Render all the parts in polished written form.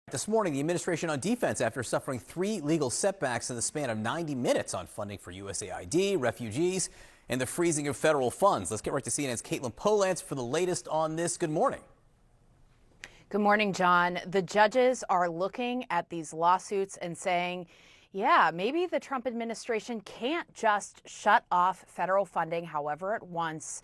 This morning, the administration on defense after suffering 3 legal setbacks in the span of 90 minutes on funding for USAID, refugees, and the freezing of federal funds. Let's get right to CNN's Caitlin Polantz for the latest on this. Good morning. Good morning, John. The judges are looking at these lawsuits and saying, yeah, maybe the Trump administration can't just shut off federal funding however it wants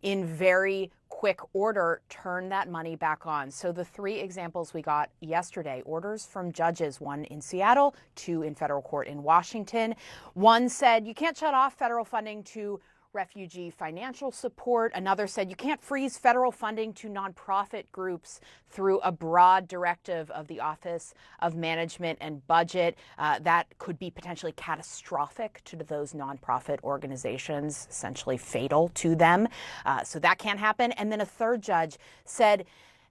in very quick order, turn that money back on. So the 3 examples we got yesterday, orders from judges, 1 in Seattle, 2 in federal court in Washington. 1 said you can't shut off federal funding to refugee financial support. Another said you can't freeze federal funding to nonprofit groups through a broad directive of the Office of Management and Budget. That could be potentially catastrophic to those nonprofit organizations, essentially fatal to them. So that can't happen. And then a 3rd judge said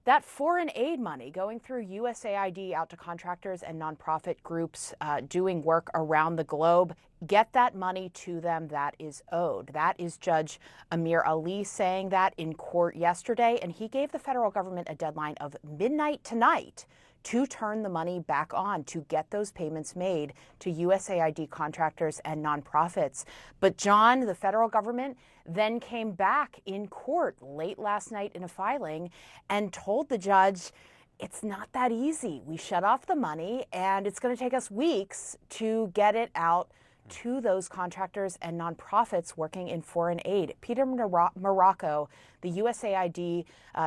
that foreign aid money going through USAID out to contractors and nonprofit groups doing work around the globe, get that money to them that is owed. That is Judge Amir Ali saying that in court yesterday, and he gave the federal government a deadline of midnight tonight to turn the money back on, to get those payments made to USAID contractors and nonprofits. But John, the federal government then came back in court late last night in a filing and told the judge, it's not that easy. We shut off the money and it's going to take us weeks to get it out to those contractors and nonprofits working in foreign aid. Peter Morocco, the USAID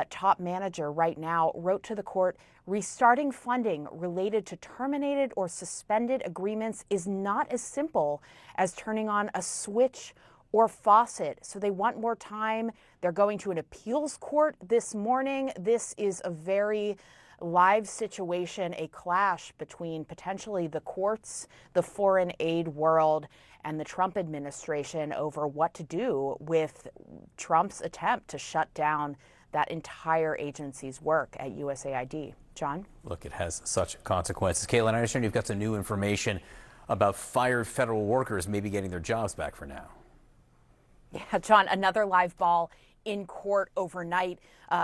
top manager right now, wrote to the court, restarting funding related to terminated or suspended agreements is not as simple as turning on a switch or faucet. So they want more time. They're going to an appeals court this morning. This is a very live situation, a clash between potentially the courts, the foreign aid world, and the Trump administration over what to do with Trump's attempt to shut down that entire agency's work at USAID. John? Look, it has such consequences. Caitlin, I understand you've got some new information about fired federal workers maybe getting their jobs back for now. Yeah, John, another live ball in court overnight.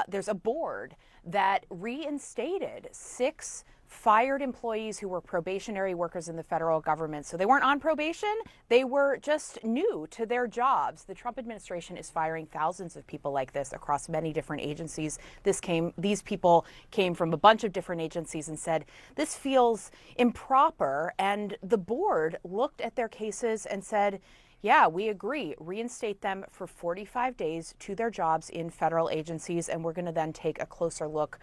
There's a board that reinstated 6 fired employees who were probationary workers in the federal government. So they weren't on probation, they were just new to their jobs. The Trump administration is firing thousands of people like this across many different agencies. These people came from a bunch of different agencies and said, this feels improper. And the board looked at their cases and said, yeah, we agree. Reinstate them for 45 days to their jobs in federal agencies. And we're going to then take a closer look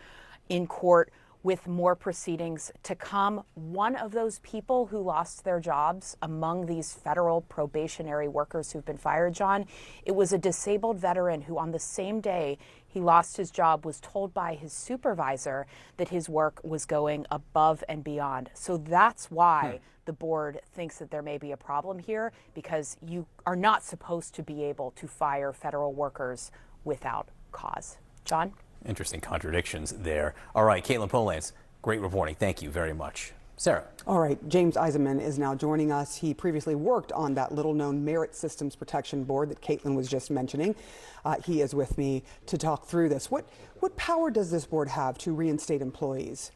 in court with more proceedings to come. One of those people who lost their jobs among these federal probationary workers who've been fired, John, it was a disabled veteran who on the same day he lost his job was told by his supervisor that his work was going above and beyond. So that's why the board thinks that there may be a problem here, because you are not supposed to be able to fire federal workers without cause. John? Interesting contradictions there. All right, Caitlin Polantz, great reporting. Thank you very much. Sarah. All right, James Eisenman is now joining us. He previously worked on that little-known Merit Systems Protection Board that Caitlin was just mentioning. He is with me to talk through this. What power does this board have to reinstate employees?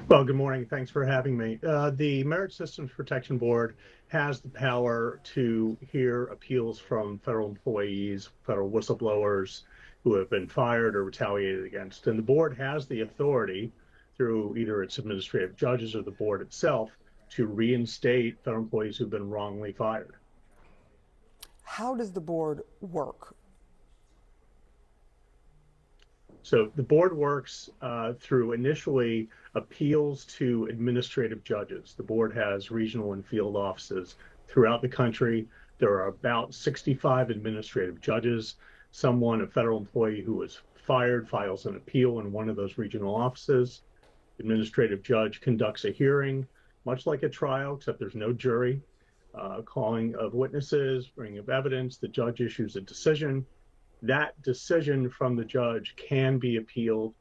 Well, good morning. Thanks for having me. The Merit Systems Protection Board has the power to hear appeals from federal employees, federal whistleblowers who have been fired or retaliated against. And the board has the authority through either its administrative judges or the board itself to reinstate federal employees who've been wrongly fired. How does the board work? So the board works through initially appeals to administrative judges. The board has regional and field offices throughout the country. There are about 65 administrative judges. Someone, a federal employee who was fired, files an appeal in one of those regional offices. The administrative judge conducts a hearing, much like a trial, except there's no jury. Calling of witnesses, bringing of evidence. The judge issues a decision. That decision from the judge can be appealed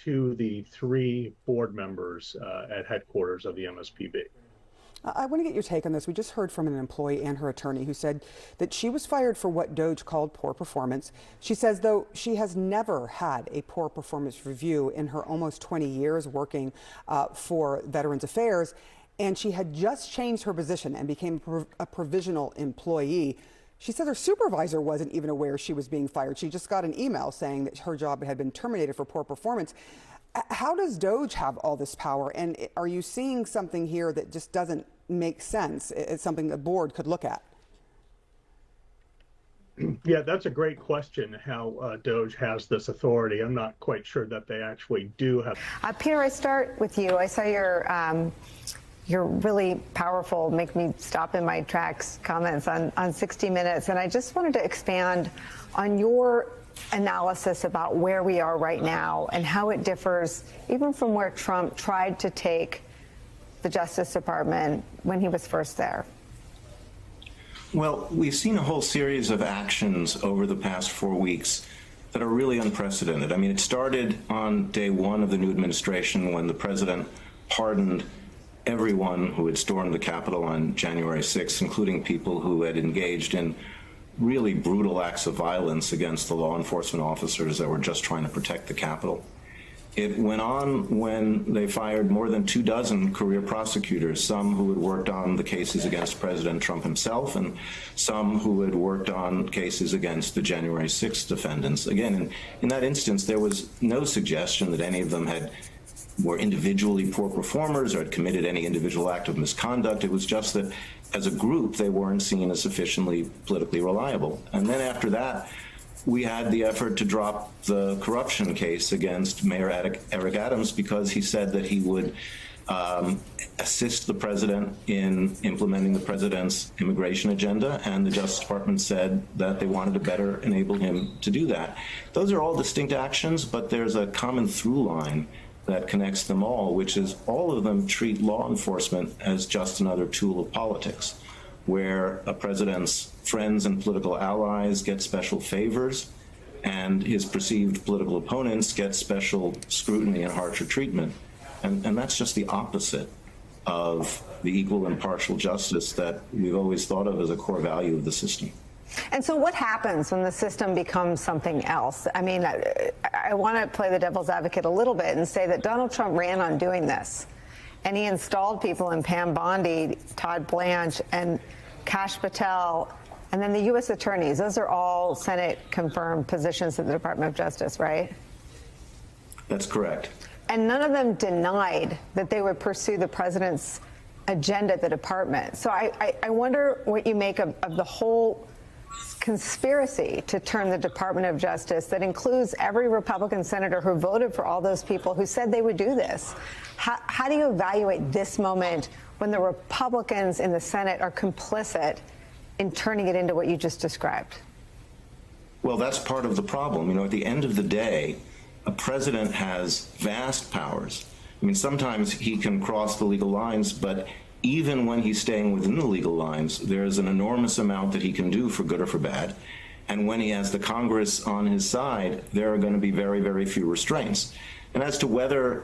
to the 3 board members at headquarters of the MSPB. I want to get your take on this. We just heard from an employee and her attorney who said that she was fired for what DOJ called poor performance. She says, though, she has never had a poor performance review in her almost 20 years working for Veterans Affairs, and she had just changed her position and became a provisional employee. She said her supervisor wasn't even aware she was being fired. She just got an email saying that her job had been terminated for poor performance. How does DOJ have all this power? And are you seeing something here that just doesn't make sense? It's something the board could look at. Yeah, that's a great question, how DOJ has this authority. I'm not quite sure that they actually do have. Peter, I start with you. I saw your really powerful, make me stop in my tracks comments on 60 Minutes. And I just wanted to expand on your analysis about where we are right now and how it differs even from where Trump tried to take the Justice Department when he was first there. Well, we've seen a whole series of actions over the past 4 weeks that are really unprecedented. I mean, it started on day one of the new administration when the president pardoned everyone who had stormed the Capitol on January 6th, including people who had engaged in really brutal acts of violence against the law enforcement officers that were just trying to protect the Capitol. It went on when they fired more than 24 career prosecutors, some who had worked on the cases against President Trump himself and some who had worked on cases against the January 6th defendants. Again, in that instance, there was no suggestion that any of them were individually poor performers or had committed any individual act of misconduct. It was just that as a group, they weren't seen as sufficiently politically reliable. And then after that, we had the effort to drop the corruption case against Mayor Eric Adams because he said that he would assist the president in implementing the president's immigration agenda, and the Justice Department said that they wanted to better enable him to do that. Those are all distinct actions, but there's a common through line that connects them all, which is all of them treat law enforcement as just another tool of politics, where a president's friends and political allies get special favors and his perceived political opponents get special scrutiny and harsher treatment. And that's just the opposite of the equal and impartial justice that we've always thought of as a core value of the system. And so what happens when the system becomes something else? I mean, I want to play the devil's advocate a little bit and say that Donald Trump ran on doing this. And he installed people in Pam Bondi, Todd Blanche, and Kash Patel, and then the U.S. attorneys. Those are all Senate-confirmed positions at the Department of Justice, right? That's correct. And none of them denied that they would pursue the president's agenda at the department. So I wonder what you make of the whole conspiracy to turn the Department of Justice that includes every Republican senator who voted for all those people who said they would do this. How do you evaluate this moment when the Republicans in the Senate are complicit in turning it into what you just described? Well, that's part of the problem. You know, at the end of the day, a president has vast powers. I mean, sometimes he can cross the legal lines, but even when he's staying within the legal lines, there's an enormous amount that he can do for good or for bad. And when he has the Congress on his side, there are going to be very, very few restraints. And as to whether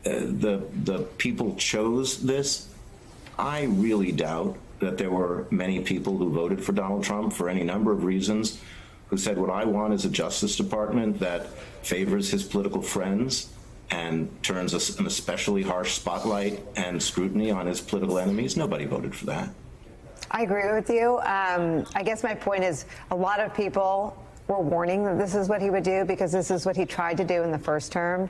the people chose this, I really doubt that there were many people who voted for Donald Trump for any number of reasons, who said, what I want is a Justice Department that favors his political friends and turns an especially harsh spotlight and scrutiny on his political enemies. Nobody voted for that. I agree with you. I guess my point is a lot of people were warning that this is what he would do because this is what he tried to do in the first term.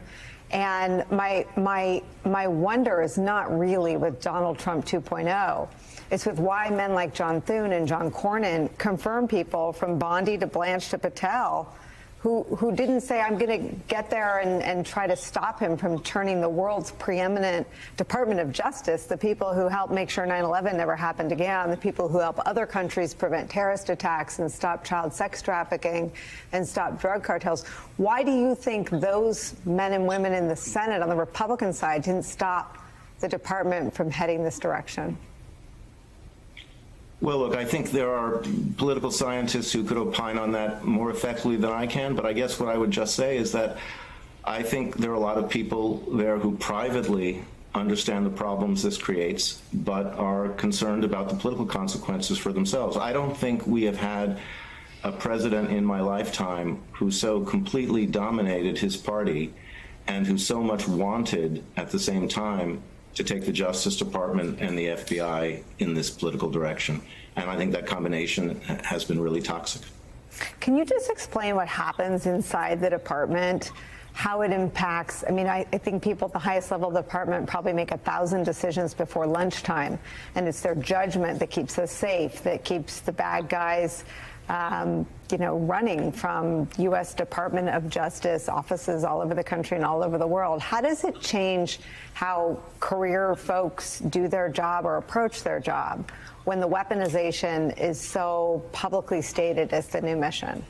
And my wonder is not really with Donald Trump 2.0. It's with why men like John Thune and John Cornyn confirm people from Bondi to Blanche to Patel who didn't say, I'm going to get there and try to stop him from turning the world's preeminent Department of Justice, the people who helped make sure 9/11 never happened again, the people who help other countries prevent terrorist attacks and stop child sex trafficking and stop drug cartels. Why do you think those men and women in the Senate on the Republican side didn't stop the department from heading this direction? Well, look, I think there are political scientists who could opine on that more effectively than I can, but I guess what I would just say is that I think there are a lot of people there who privately understand the problems this creates, but are concerned about the political consequences for themselves. I don't think we have had a president in my lifetime who so completely dominated his party and who so much wanted at the same time to take the Justice Department and the FBI in this political direction. And I think that combination has been really toxic. Can you just explain what happens inside the department, how it impacts? I mean, I think people at the highest level of the department probably make 1,000 decisions before lunchtime, and it's their judgment that keeps us safe, that keeps the bad guys running from U.S. Department of Justice offices all over the country and all over the world. How does it change how career folks do their job or approach their job when the weaponization is so publicly stated as the new mission?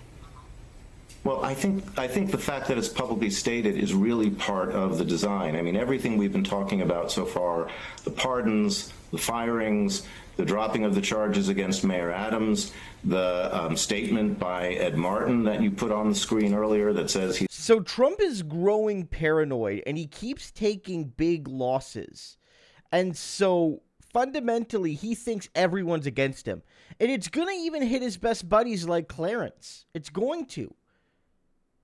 Well, I think the fact that it's publicly stated is really part of the design. I mean, everything we've been talking about so far, the pardons, the firings, the dropping of the charges against Mayor Adams, the statement by Ed Martin that you put on the screen earlier that says he... So Trump is growing paranoid, and he keeps taking big losses. And so fundamentally, he thinks everyone's against him. And it's going to even hit his best buddies like Clarence. It's going to.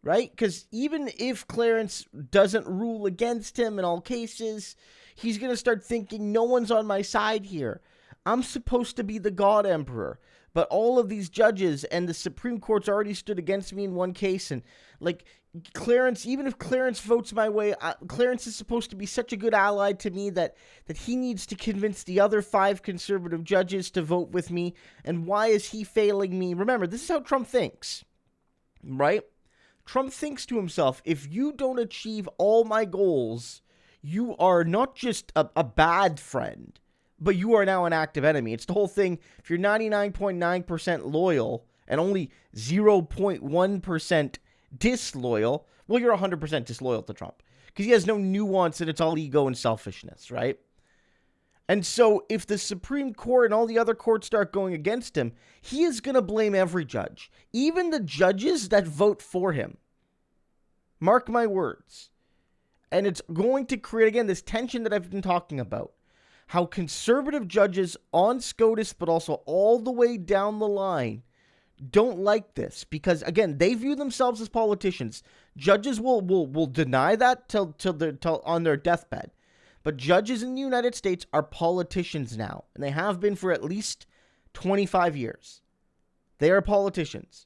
Right? Because even if Clarence doesn't rule against him in all cases, he's going to start thinking, no one's on my side here. I'm supposed to be the God Emperor. But all of these judges and the Supreme Court's already stood against me in one case. And like Clarence, even if Clarence votes my way, Clarence is supposed to be such a good ally to me that he needs to convince the other 5 conservative judges to vote with me. And why is he failing me? Remember, this is how Trump thinks. Right? Trump thinks to himself, if you don't achieve all my goals, you are not just a bad friend, but you are now an active enemy. It's the whole thing. If you're 99.9% loyal and only 0.1% disloyal, well, you're 100% disloyal to Trump because he has no nuance and it's all ego and selfishness, right? And so if the Supreme Court and all the other courts start going against him, he is going to blame every judge, even the judges that vote for him. Mark my words. And it's going to create, again, this tension that I've been talking about. How conservative judges on SCOTUS, but also all the way down the line, don't like this. Because, again, they view themselves as politicians. Judges will deny that till on their deathbed. But judges in the United States are politicians now. And they have been for at least 25 years. They are politicians.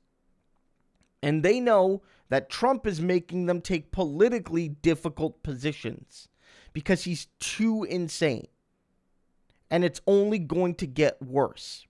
And they know that Trump is making them take politically difficult positions. Because he's too insane. And it's only going to get worse.